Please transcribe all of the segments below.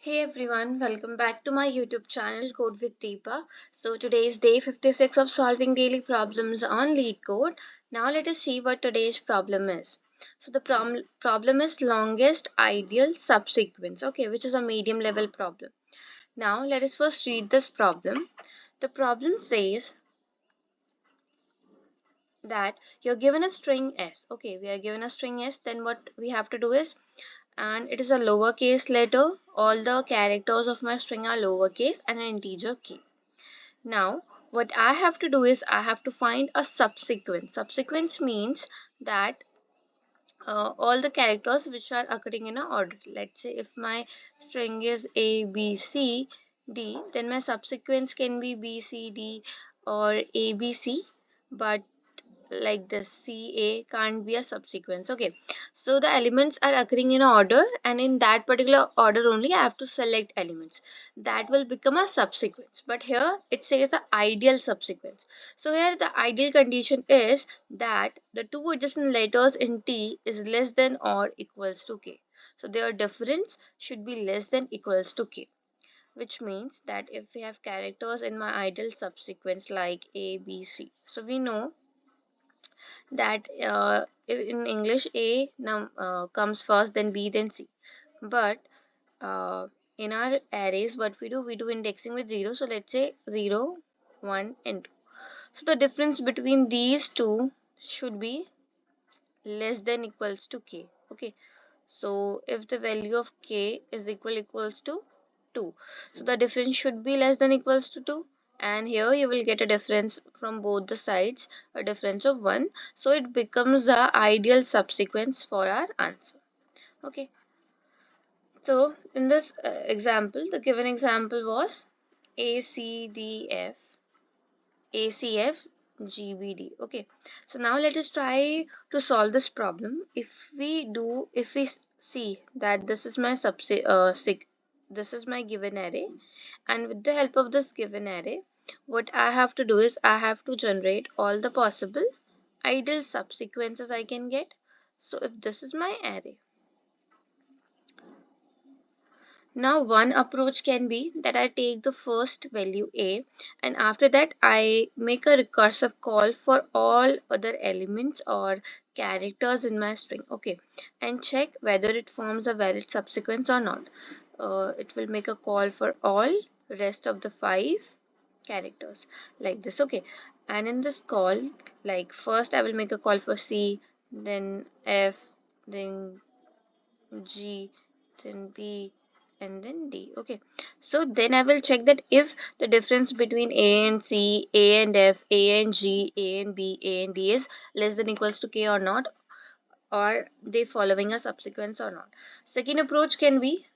Hey everyone, welcome back to my YouTube channel Code with Deepa. So today is day 56 of solving daily problems on LeetCode. Now let us see what today's problem is. So the problem is longest ideal subsequence, okay, which is a medium level problem. Now let us first read this problem. The problem says that you're given a string s. Okay, we are given a string s, then what we have to do is, and it is a lowercase letter, all the characters of my string are lowercase and an integer k. Now what I have to do is I have to find a subsequence. Subsequence means that all the characters which are occurring in a order. Let's say if my string is a b c d, then my subsequence can be b c d or a b c, but like this CA can't be a subsequence. Okay, so the elements are occurring in order, and in that particular order only I have to select elements that will become a subsequence. But here it says a ideal subsequence. So here the ideal condition is that the two adjacent letters in T is less than or equals to K. So their difference should be less than equals to K, which means that if we have characters in my ideal subsequence like A, B, C, so we know that in English A comes first, then B, then C. But uh, in our arrays, what we do indexing with 0. So let's say 0, 1 and 2. So the difference between these two should be less than equals to k. Okay, so if the value of k is equals to 2, so the difference should be less than equals to 2, and here you will get a difference from both the sides, a difference of 1, so it becomes the ideal subsequence for our answer. Okay, so in this example, the given example was ACDF ACF GBD. Okay, so now let us try to solve this problem. If we see that this is my this is my given array, and with the help of this given array, what I have to do is I have to generate all the possible ideal subsequences I can get. So if this is my array, now one approach can be that I take the first value a, and after that I make a recursive call for all other elements or characters in my string, okay, and check whether it forms a valid subsequence or not. It will make a call for all rest of the 5 characters like this. Okay, and in this call, like first I will make a call for C, then F, then G, then B, and then D. Okay, so then I will check that if the difference between A and C, A and F, A and G, A and B, A and D is less than equals to K or not, or they following a subsequence or not. Second approach can be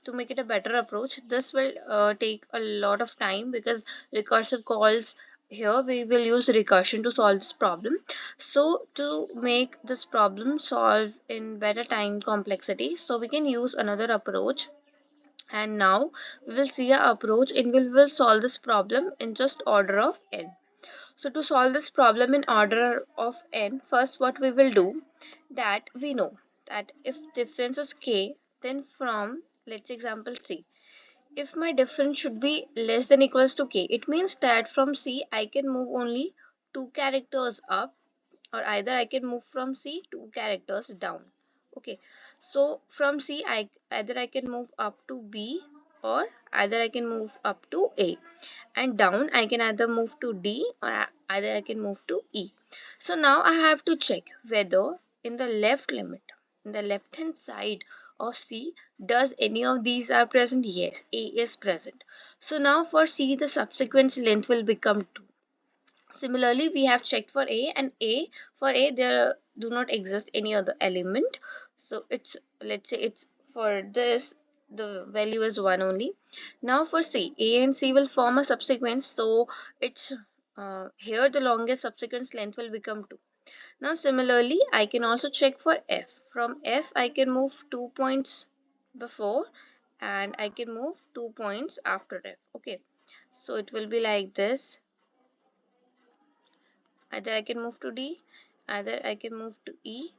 to make it a better approach. This will take a lot of time because recursive calls, here we will use recursion to solve this problem. So to make this problem solve in better time complexity, so we can use another approach, and now we will see a approach in which we will solve this problem in just order of n. So to solve this problem in order of n, first what we will do, that we know that if difference is k, then from, let's say example C, if my difference should be less than equals to k, it means that from C I can move only 2 characters up, or either I can move from C 2 characters down. Okay, so from C either I can move up to B, or either I can move up to A, and down I can either move to D, or either I can move to E. So now I have to check whether in the left limit, in the left hand side of C, does any of these are present? Yes, A is present. So now for C the subsequence length will become 2. Similarly, we have checked for A, and for A there do not exist any other element. So it's, let's say it's, for this the value is 1 only. Now for C, A and C will form a subsequence, so it's here the longest subsequence length will become 2. Now similarly, I can also check for F. From F I can move 2 points before, and I can move 2 points after F. Okay, so it will be like this. Either I can move to D, either I can move to E,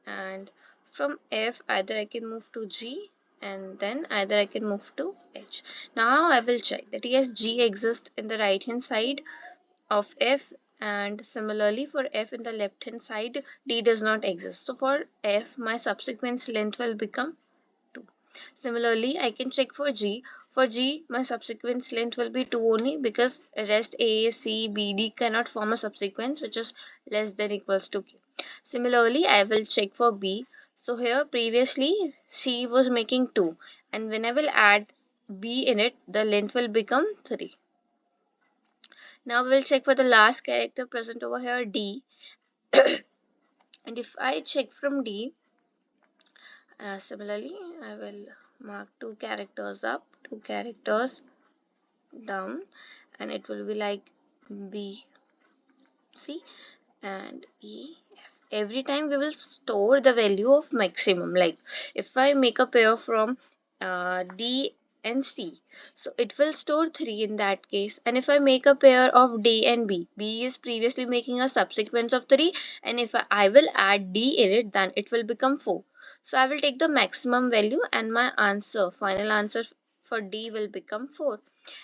and from F either I can move to G, and then either I can move to H. Now I will check that yes, G exists in the right hand side of F, and similarly for F in the left hand side D does not exist. So for F my subsequence length will become 2. Similarly I can check for G. For G my subsequence length will be 2 only, because rest A, C, B, D cannot form a subsequence which is less than equals to K. Similarly I will check for B. So here previously C was making 2, and when I will add B in it the length will become 3. Now we'll check for the last character present over here, D. And if I check from D, similarly I will mark 2 characters up, 2 characters down, and it will be like B, C, and E, F. Every time we will store the value of maximum. Like if I make a pair from D and C, so it will store 3 in that case. And if I make a pair of D and B, B is previously making a subsequence of 3, and if I will add D in it, then it will become 4. So I will take the maximum value, and my answer, final answer for D will become 4.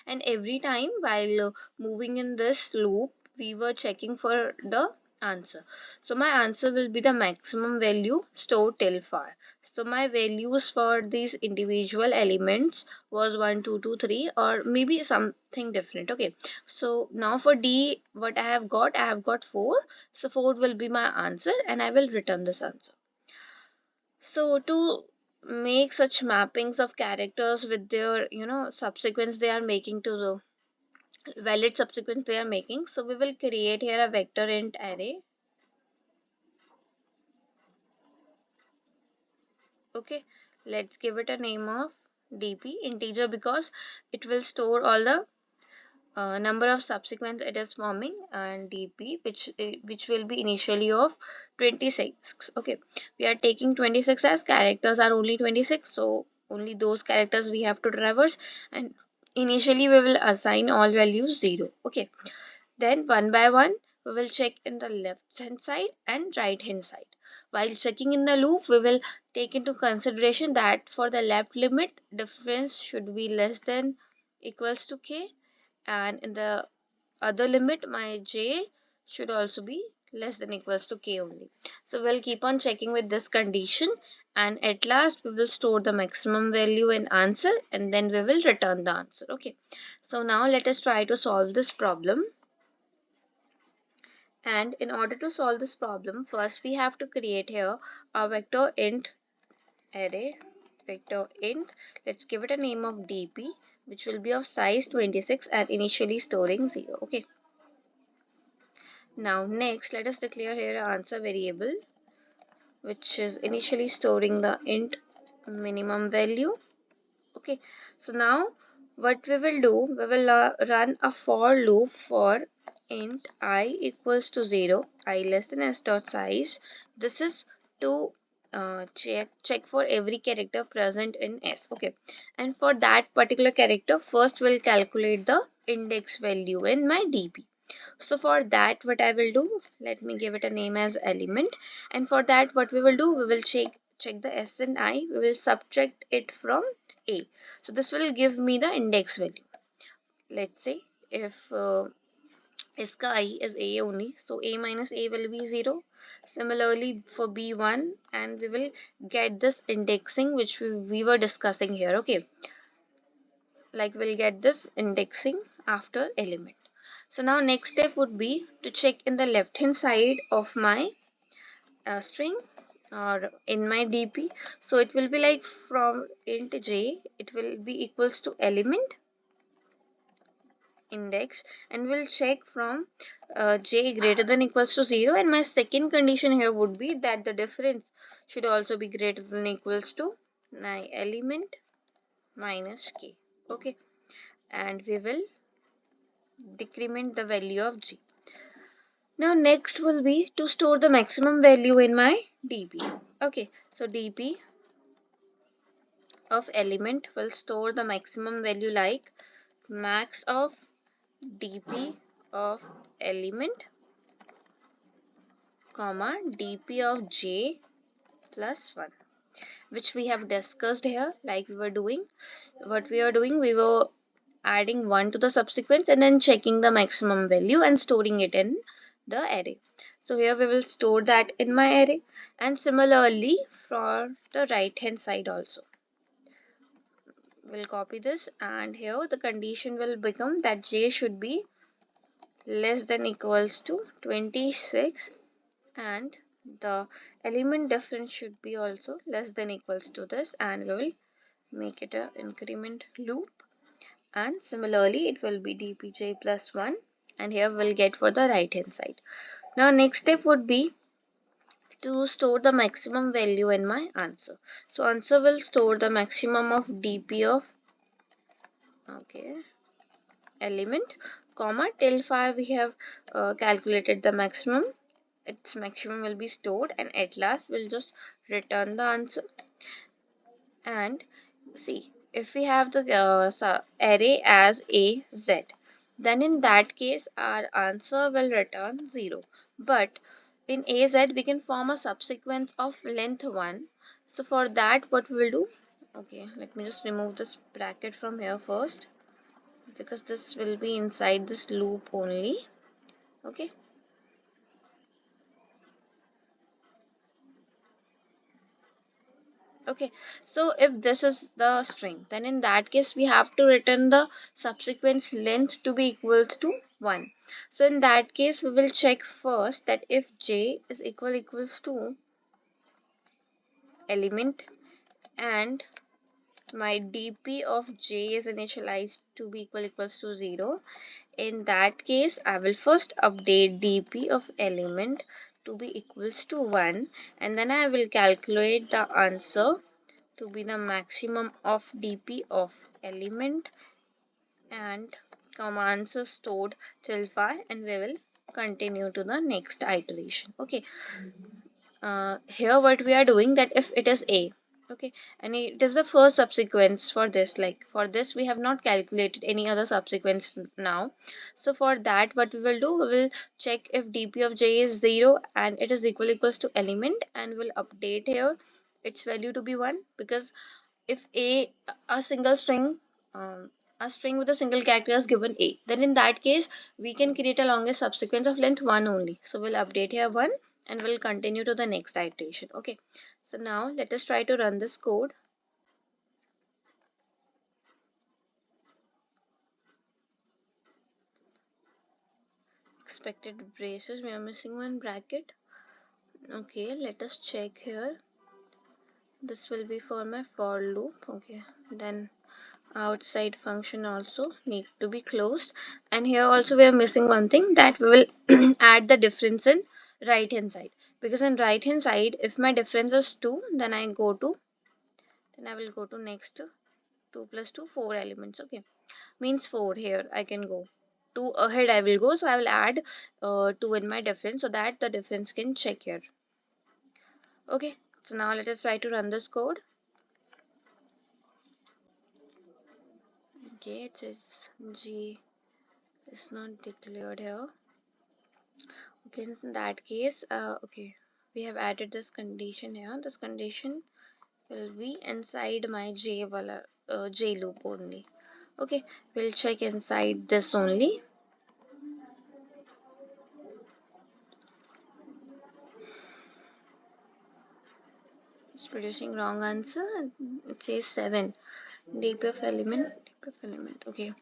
And every time while moving in this loop we were checking for the answer. So my answer will be the maximum value stored till far. So my values for these individual elements was 1 2 2 3, or maybe something different. Okay, so now for D what I have got 4. So 4 will be my answer, and I will return this answer. So to make such mappings of characters with their subsequence they are making to the valid subsequence they are making, so we will create here a vector int array. Okay, let's give it a name of dp integer, because it will store all the number of subsequence it is forming, and dp which will be initially of 26. Okay, we are taking 26 as characters are only 26, so only those characters we have to traverse, and initially we will assign all values 0. Okay, then one by one we will check in the left hand side and right hand side. While checking in the loop we will take into consideration that for the left limit difference should be less than equals to k, and in the other limit my j should also be less than equals to k only. So we'll keep on checking with this condition, and at last we will store the maximum value in answer, and then we will return the answer. Okay, so now let us try to solve this problem. And in order to solve this problem, first we have to create here a vector int array, vector int, let's give it a name of dp, which will be of size 26 and initially storing 0. Okay, now next let us declare here an answer variable which is initially storing the int minimum value. Okay, so now what we will do, we will run a for loop for int I equals to 0, I less than s dot size. This is to check for every character present in s. Okay, and for that particular character first we'll calculate the index value in my dp. So for that what I will do, let me give it a name as element, and for that what we will do, we will check the s and I, we will subtract it from a. So this will give me the index value. Let's say if s ka I is a only, so a minus a will be 0. Similarly for b1, and we will get this indexing which we were discussing here. Okay, like we'll get this indexing after element. So now next step would be to check in the left hand side of my string or in my dp. So it will be like from int j it will be equals to element index, and we'll check from j greater than equals to 0, and my second condition here would be that the difference should also be greater than equals to my element minus k. Okay, and we will decrement the value of g. Now next will be to store the maximum value in my dp. Okay, so dp of element will store the maximum value like max of dp of element comma dp of j plus 1. which we have discussed here. Like we were doing, what we are doing, we were adding 1 to the subsequence and then checking the maximum value and storing it in the array. So here we will store that in my array, and similarly for the right hand side also. We'll copy this, and here the condition will become that j should be less than equals to 26, and the element difference should be also less than equals to this, and we will make it a increment loop. And similarly it will be dpj plus 1, and here we'll get for the right hand side. Now next step would be to store the maximum value in my answer. So answer will store the maximum of dp of element, comma, till 5 we have calculated the maximum. Its maximum will be stored, and at last we'll just return the answer. And see, if we have the array as a z, then in that case our answer will return 0. But in az we can form a subsequence of length 1. So for that what we'll do, let me just remove this bracket from here first, because this will be inside this loop only. Okay, okay, so if this is the string, then in that case we have to return the subsequence length to be equals to 1. So in that case we will check first that if j is equals to element, and my dp of j is initialized to be equals to 0. In that case I will first update dp of element to be equals to 1, and then I will calculate the answer to be the maximum of dp of element, and commands are stored till 5, and we will continue to the next iteration. Okay, here what we are doing, that if it is a, okay, and it is the first subsequence for this, like for this we have not calculated any other subsequence now. So for that what we will do, we will check if dp of j is 0 and it is equals to element, and we'll update here its value to be 1, because if a single string, a string with a single character is given a, then in that case we can create a longest subsequence of length 1 only. So we'll update here 1, and we'll continue to the next iteration. Okay, so now let us try to run this code. Expected braces, we are missing one bracket. Okay, let us check here. This will be for my for loop. Okay, then outside function also need to be closed, and here also we are missing one thing, that we will add the difference in right hand side, because in right hand side if my difference is 2, then I will go to next 2 plus 2, 4 elements. Okay, means 4, here I can go 2 ahead, I will go, so I will add 2 in my difference, so that the difference can check here. Okay, so now let us try to run this code. Okay, it says g is not declared here. Okay, in that case, okay, we have added this condition here. This condition will be inside my j loop only. Okay, we'll check inside this only. It's producing wrong answer. It says 7. dp of element. Okay,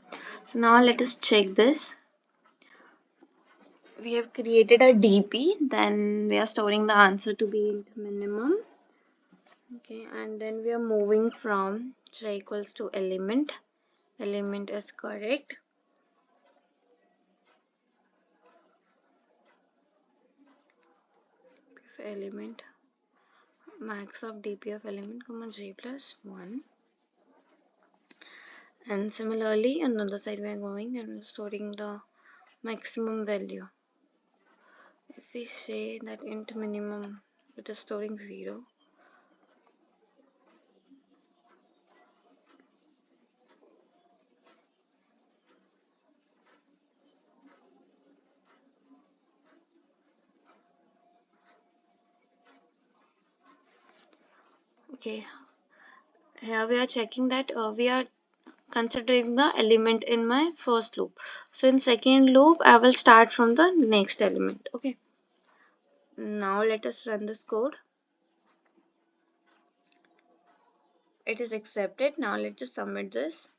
so now let us check this. We have created a dp, then we are storing the answer to be int minimum. Okay, and then we are moving from j equals to element. Element is correct. Element, max of dp of element comma j plus 1, and similarly on the other side we are going and storing the maximum value. If we say that int minimum, it is storing 0. Okay, here we are checking that we are considering the element in my first loop. So in second loop, I will start from the next element. Okay. Now let us run this code. It is accepted. Now let's just submit this.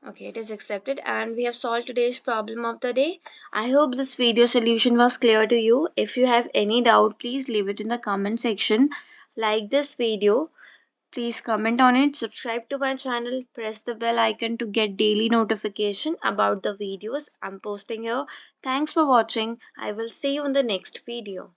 Okay, it is accepted and we have solved today's problem of the day. I hope this video solution was clear to you. If you have any doubt, please leave it in the comment section. Like this video, please comment on it, subscribe to my channel, press the bell icon to get daily notification about the videos I'm posting here. Thanks for watching. I will see you in the next video.